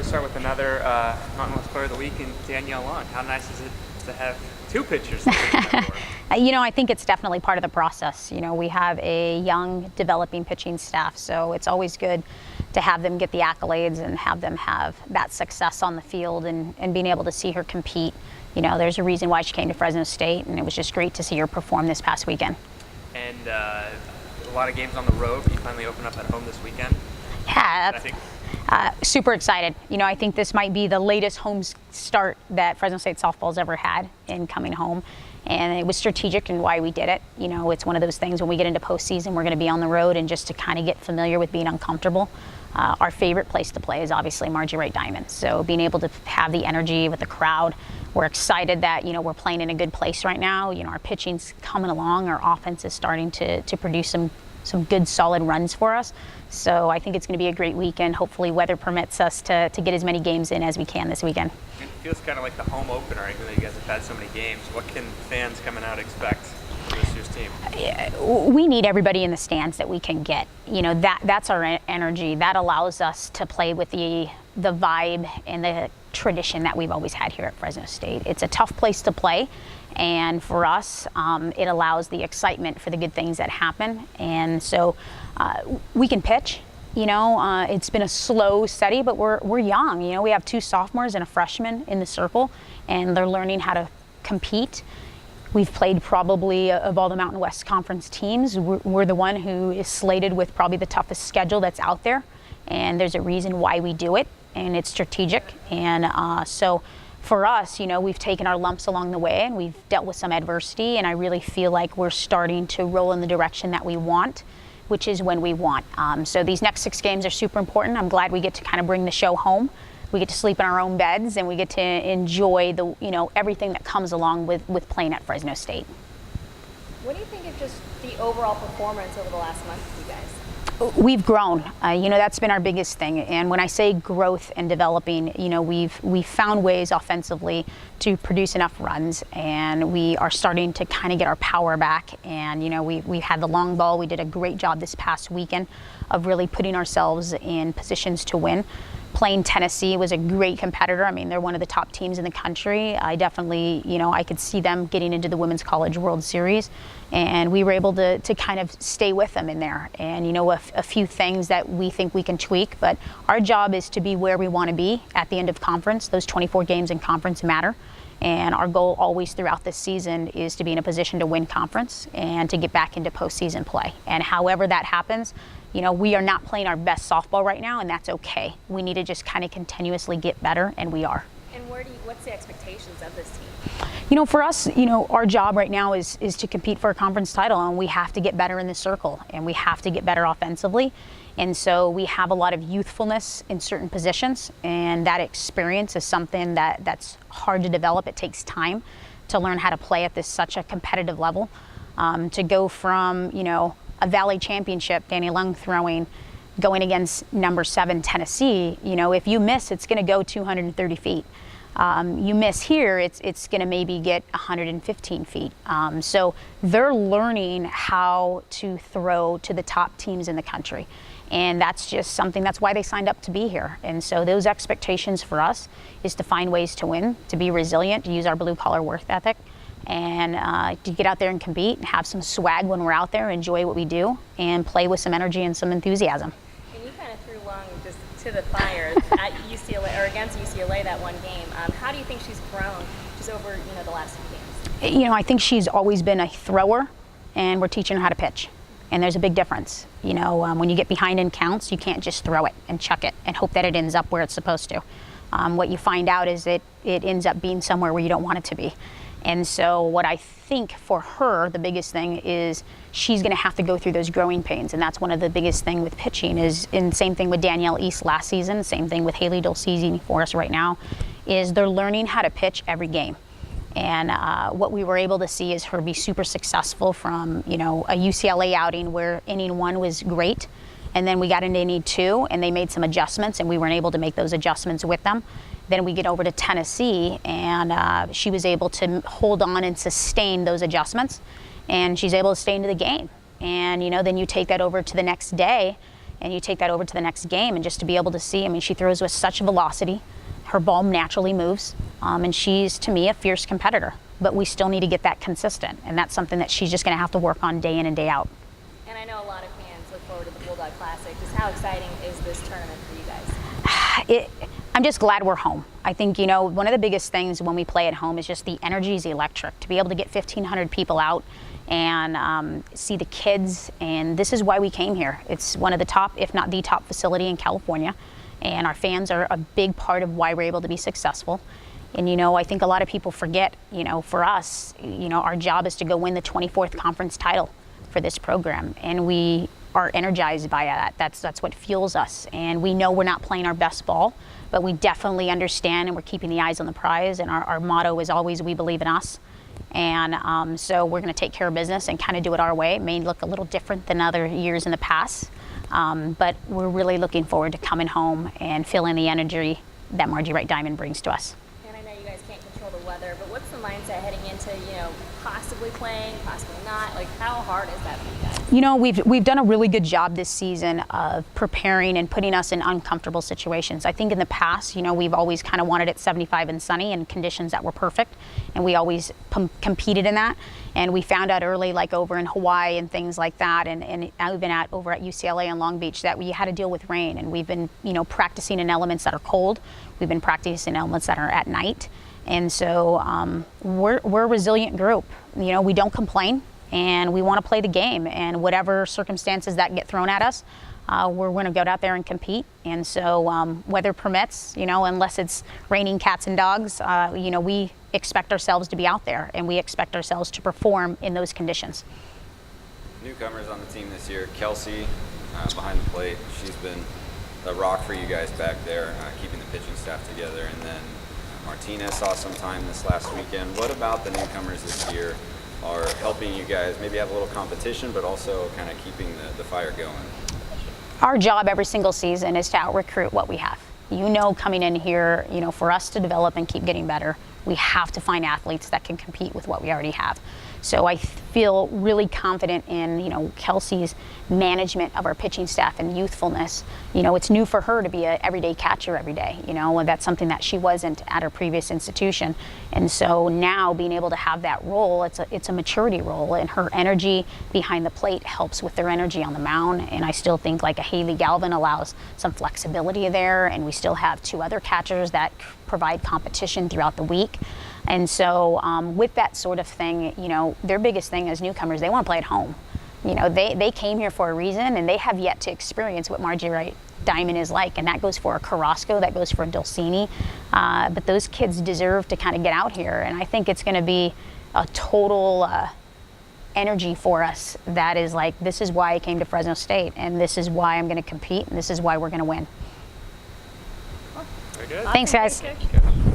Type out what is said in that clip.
start with another Mountain West Player of the Week in Danielle Long. How nice is it to have two pitchers to pick that for? I think it's definitely part of the process. We have a young, developing pitching staff, so it's always good to have them get the accolades and have them have that success on the field and being able to see her compete. There's a reason why she came to Fresno State, and it was just great to see her perform this past weekend. And a lot of games on the road, but you finally open up at home this weekend. Yeah, super excited. I think this might be the latest home start that Fresno State softball's ever had in coming home. And it was strategic in why we did it. It's one of those things when we get into postseason, we're going to be on the road, and just to kind of get familiar with being uncomfortable. Our favorite place to play is obviously Margie Wright Diamond. So being able to have the energy with the crowd, we're excited that, we're playing in a good place right now. Our pitching's coming along, our offense is starting to produce some good solid runs for us. So I think it's going to be a great weekend. Hopefully weather permits us to get as many games in as we can this weekend. It feels kind of like the home opener, even though you guys have had so many games. What can fans coming out expect for this year's team? We need everybody in the stands that we can get. That's our energy. That allows us to play with the vibe and the tradition that we've always had here at Fresno State. It's a tough place to play, and for us, it allows the excitement for the good things that happen. And so we can pitch. It's been a slow study, but we're young. We have two sophomores and a freshman in the circle, and they're learning how to compete. We've played probably, of all the Mountain West Conference teams, we're the one who is slated with probably the toughest schedule that's out there, and there's a reason why we do it, and it's strategic. And so for us, we've taken our lumps along the way, and we've dealt with some adversity, and I really feel like we're starting to roll in the direction that we want, which is when we want. So these next 6 games are super important. I'm glad we get to kind of bring the show home. We get to sleep in our own beds, and we get to enjoy everything that comes along with playing at Fresno State. What do you think of just the overall performance over the last month for you guys? We've grown. That's been our biggest thing. And when I say growth and developing, we've found ways offensively to produce enough runs, and we are starting to kind of get our power back. And we had the long ball. We did a great job this past weekend of really putting ourselves in positions to win. Playing Tennessee was a great competitor. I mean, they're one of the top teams in the country. I definitely, I could see them getting into the Women's College World Series, and we were able to kind of stay with them in there. And, a few things that we think we can tweak, but our job is to be where we want to be at the end of conference. Those 24 games in conference matter. And our goal always throughout this season is to be in a position to win conference and to get back into postseason play. And however that happens, we are not playing our best softball right now, and that's okay. We need to just kind of continuously get better, and we are. And what's the expectations of this team? For us, our job right now is to compete for a conference title, and we have to get better in the circle, and we have to get better offensively. And so we have a lot of youthfulness in certain positions, and that experience is something that's hard to develop. It takes time to learn how to play at such a competitive level. To go from, a Valley Championship, Danny Lung throwing, going against number 7 Tennessee, if you miss, it's going to go 230 feet. You miss here, it's going to maybe get 115 feet. So they're learning how to throw to the top teams in the country. And that's just something, that's why they signed up to be here. And so those expectations for us is to find ways to win, to be resilient, to use our blue collar work ethic, and to get out there and compete and have some swag when we're out there, enjoy what we do, and play with some energy and some enthusiasm. And you kind of threw Lung just to the fire at UCLA, or against UCLA that one game. How do you think she's grown just over the last few games? I think she's always been a thrower, and we're teaching her how to pitch. And there's a big difference. When you get behind in counts, you can't just throw it and chuck it and hope that it ends up where it's supposed to. What you find out is it ends up being somewhere where you don't want it to be. And so what I think for her, the biggest thing is she's going to have to go through those growing pains. And that's one of the biggest thing with pitching and same thing with Danielle East last season, same thing with Haley Dulcisi for us right now, is they're learning how to pitch every game. And what we were able to see is her be super successful from, a UCLA outing where inning 1 was great. And then we got into inning 2 and they made some adjustments, and we weren't able to make those adjustments with them. Then we get over to Tennessee, and she was able to hold on and sustain those adjustments, and she's able to stay into the game. And then you take that over to the next day, and you take that over to the next game, and just to be able to see, I mean, she throws with such velocity, her ball naturally moves, and she's, to me, a fierce competitor. But we still need to get that consistent, and that's something that she's just going to have to work on day in and day out. And I know a lot of fans look forward to the Bulldog Classic. Just how exciting is this tournament for you guys? I'm just glad we're home. I think, you know, one of the biggest things when we play at home is just the energy is electric. To be able to get 1,500 people out and see the kids, and this is why we came here. It's one of the top, if not the top facility in California, and our fans are a big part of why we're able to be successful. And, you know, I think a lot of people forget, you know, for us, you know, our job is to go win the 24th conference title for this program, and we are energized by that. That's what fuels us, and we know we're not playing our best ball, but we definitely understand, and we're keeping the eyes on the prize, and our motto is always, we believe in us. And so we're going to take care of business and kind of do it our way. It may look a little different than other years in the past, but we're really looking forward to coming home and feeling the energy that Margie Wright Diamond brings to us. And I know you guys can't control the weather, but what's the mindset heading into, you know, possibly playing, possibly not? Like, how hard is that for you guys? You know, we've done a really good job this season of preparing and putting us in uncomfortable situations. I think in the past, you know, we've always kind of wanted it 75 and sunny and conditions that were perfect, and we always competed in that. And we found out early, like over in Hawaii and things like that, and I've been over at UCLA and Long Beach, that we had to deal with rain, and we've been, you know, practicing in elements that are cold. We've been practicing in elements that are at night. And so we're a resilient group. You know, we don't complain, and we want to play the game. And whatever circumstances that get thrown at us, we're going to go out there and compete. And so weather permits, you know, unless it's raining cats and dogs, you know, we expect ourselves to be out there, and we expect ourselves to perform in those conditions. Newcomers on the team this year, Kelsey behind the plate. She's been a rock for you guys back there, keeping the pitching staff together. And then Martinez saw some time this last weekend. What about the newcomers this year are helping you guys maybe have a little competition, but also kind of keeping the fire going? Our job every single season is to out-recruit what we have. You know, coming in here, you know, for us to develop and keep getting better, we have to find athletes that can compete with what we already have. So I feel really confident in, you know, Kelsey's management of our pitching staff and youthfulness. You know, it's new for her to be an everyday catcher every day, you know, and that's something that she wasn't at her previous institution. And so now being able to have that role, it's a maturity role, and her energy behind the plate helps with their energy on the mound. And I still think like a Haley Galvin allows some flexibility there, and we still have two other catchers that provide competition throughout the week. And so with that sort of thing, you know, their biggest thing as newcomers, they want to play at home. You know, they came here for a reason, and they have yet to experience what Margie Wright Diamond is like. And that goes for a Carrasco, that goes for a Dulcini. But those kids deserve to kind of get out here. And I think it's going to be a total energy for us that is like, this is why I came to Fresno State, and this is why I'm going to compete, and this is why we're going to win. Very good. Thanks, guys. Thank you.